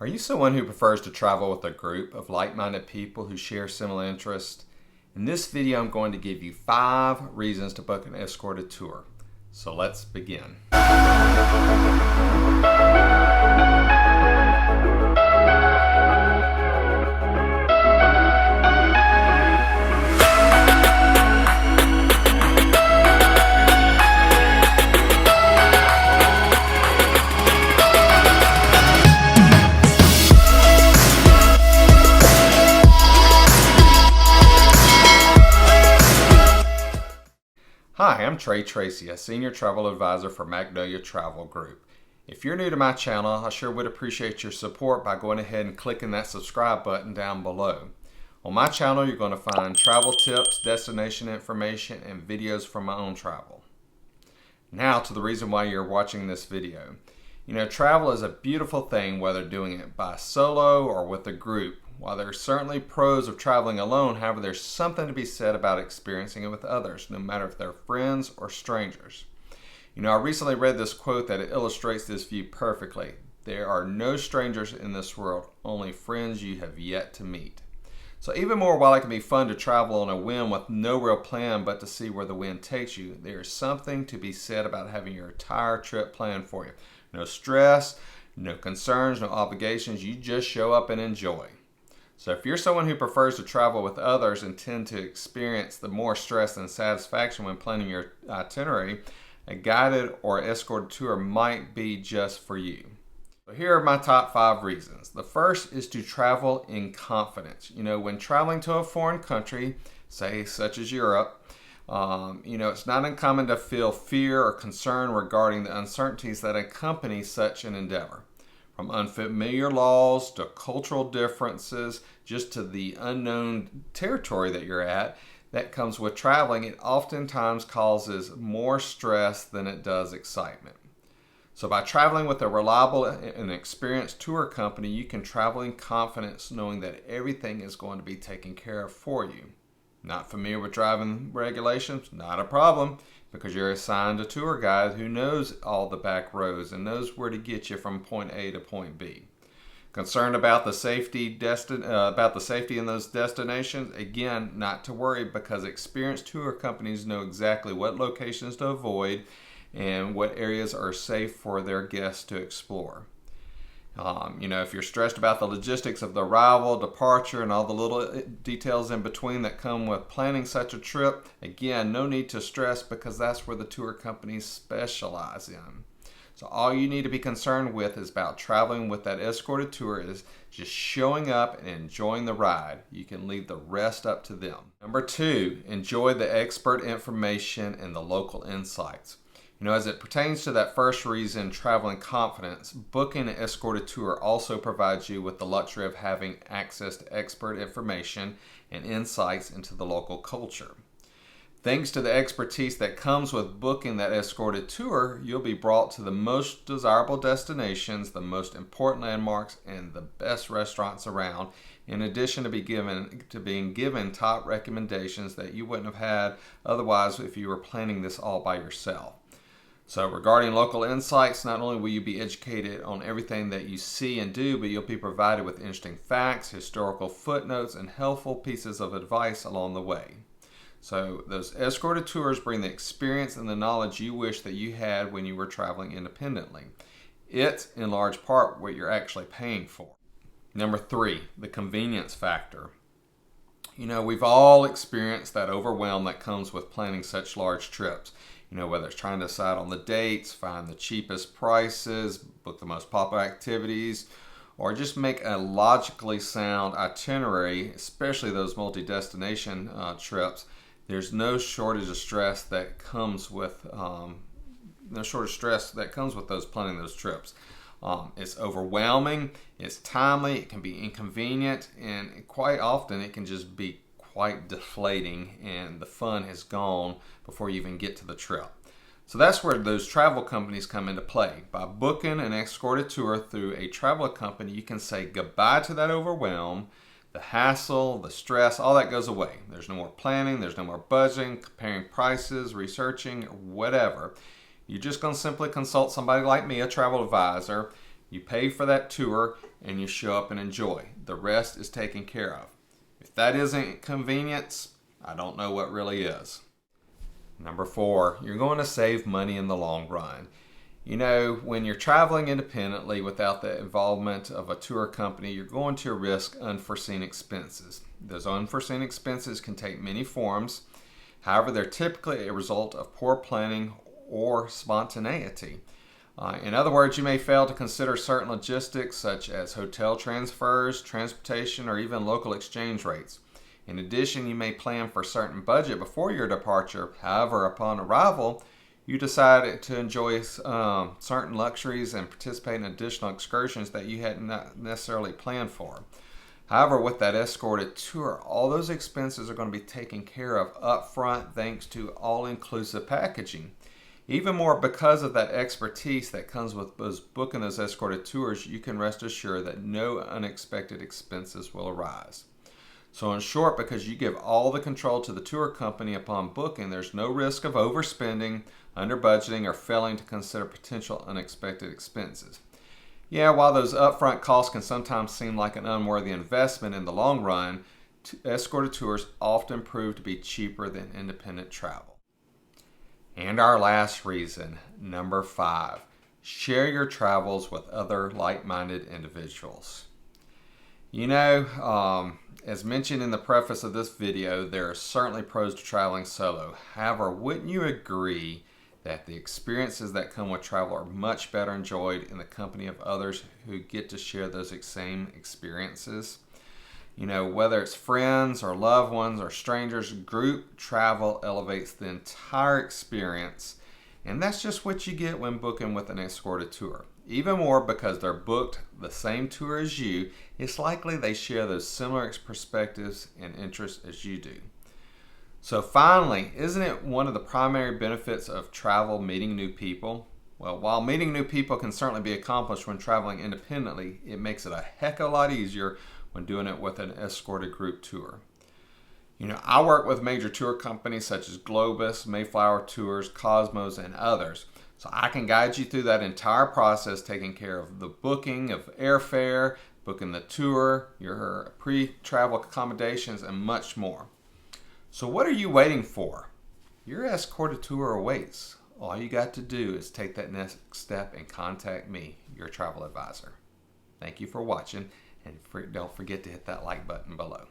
Are you someone who prefers to travel with a group of like-minded people who share similar interests? In this video, I'm going to give you 5 reasons to book an escorted tour. So let's begin. Hi, I'm Tracy, a Senior Travel Advisor for Magnolia Travel Group. If you're new to my channel, I sure would appreciate your support by going ahead and clicking that subscribe button down below. On my channel, you're going to find travel tips, destination information, and videos from my own travel. Now to the reason why you're watching this video. You know, travel is a beautiful thing, whether doing it by solo or with a group. While there are certainly pros of traveling alone, however, there's something to be said about experiencing it with others, no matter if they're friends or strangers. You know, I recently read this quote that it illustrates this view perfectly. There are no strangers in this world, only friends you have yet to meet. So even more, while it can be fun to travel on a whim with no real plan but to see where the wind takes you, there is something to be said about having your entire trip planned for you. No stress, no concerns, no obligations, you just show up and enjoy. So if you're someone who prefers to travel with others and tend to experience the more stress and satisfaction when planning your itinerary, a guided or escorted tour might be just for you. So here are my top 5 reasons. The first is to travel in confidence. You know, when traveling to a foreign country, say such as Europe, it's not uncommon to feel fear or concern regarding the uncertainties that accompany such an endeavor. From unfamiliar laws to cultural differences, just to the unknown territory that you're at, that comes with traveling, it oftentimes causes more stress than it does excitement. So by traveling with a reliable and experienced tour company, you can travel in confidence knowing that everything is going to be taken care of for you. Not familiar with driving regulations? Not a problem, because you're assigned a tour guide who knows all the back roads and knows where to get you from point A to point B. Concerned about the safety in those destinations? Again, not to worry, because experienced tour companies know exactly what locations to avoid and what areas are safe for their guests to explore. If you're stressed about the logistics of the arrival, departure, and all the little details in between that come with planning such a trip, again, no need to stress, because that's where the tour companies specialize in. So all you need to be concerned with is about traveling with that escorted tour is just showing up and enjoying the ride. You can leave the rest up to them. Number 2, enjoy the expert information and the local insights. You know, as it pertains to that first reason, traveling confidence, booking an escorted tour also provides you with the luxury of having access to expert information and insights into the local culture. Thanks to the expertise that comes with booking that escorted tour, you'll be brought to the most desirable destinations, the most important landmarks, and the best restaurants around, in addition to being given top recommendations that you wouldn't have had otherwise if you were planning this all by yourself. So regarding local insights, not only will you be educated on everything that you see and do, but you'll be provided with interesting facts, historical footnotes, and helpful pieces of advice along the way. So those escorted tours bring the experience and the knowledge you wish that you had when you were traveling independently. It's in large part what you're actually paying for. Number 3, the convenience factor. You know, we've all experienced that overwhelm that comes with planning such large trips. You know, whether it's trying to decide on the dates, find the cheapest prices, book the most popular activities, or just make a logically sound itinerary, especially those multi-destination trips. There's no shortage of stress that comes with those planning those trips. It's overwhelming, it's timely, it can be inconvenient, and quite often it can just be quite deflating, and the fun is gone before you even get to the trip. So that's where those travel companies come into play. By booking an escorted tour through a travel company, you can say goodbye to that overwhelm, the hassle, the stress, all that goes away. There's no more planning, there's no more budgeting, comparing prices, researching, whatever. You're just going to simply consult somebody like me, a travel advisor, You pay for that tour and you show up and enjoy. The rest is taken care of. If that isn't convenience, I don't know what really is. Number 4, you're going to save money in the long run. You know, when you're traveling independently without the involvement of a tour company, you're going to risk unforeseen expenses. Those unforeseen expenses can take many forms. However, they're typically a result of poor planning or spontaneity. In other words, you may fail to consider certain logistics such as hotel transfers, transportation, or even local exchange rates. In addition, you may plan for a certain budget before your departure. However, upon arrival, you decide to enjoy certain luxuries and participate in additional excursions that you hadn't necessarily planned for. However, with that escorted tour, all those expenses are going to be taken care of up front thanks to all-inclusive packaging. Even more, because of that expertise that comes with booking those escorted tours, you can rest assured that no unexpected expenses will arise. So in short, because you give all the control to the tour company upon booking, there's no risk of overspending, under budgeting, or failing to consider potential unexpected expenses. Yeah, while those upfront costs can sometimes seem like an unworthy investment, in the long run, escorted tours often prove to be cheaper than independent travel. And our last reason, number 5, share your travels with other like-minded individuals. You know, as mentioned in the preface of this video, there are certainly pros to traveling solo. However, wouldn't you agree that the experiences that come with travel are much better enjoyed in the company of others who get to share those same experiences? You know, whether it's friends or loved ones or strangers, group travel elevates the entire experience. And that's just what you get when booking with an escorted tour. Even more, because they're booked the same tour as you, it's likely they share those similar perspectives and interests as you do. So finally, isn't it one of the primary benefits of travel meeting new people? Well, while meeting new people can certainly be accomplished when traveling independently, it makes it a heck of a lot easier when doing it with an escorted group tour. You know, I work with major tour companies such as Globus, Mayflower Tours, Cosmos, and others. So I can guide you through that entire process, taking care of the booking of airfare, booking the tour, your pre-travel accommodations, and much more. So what are you waiting for? Your escorted tour awaits. All you got to do is take that next step and contact me, your travel advisor. Thank you for watching, and don't forget to hit that like button below.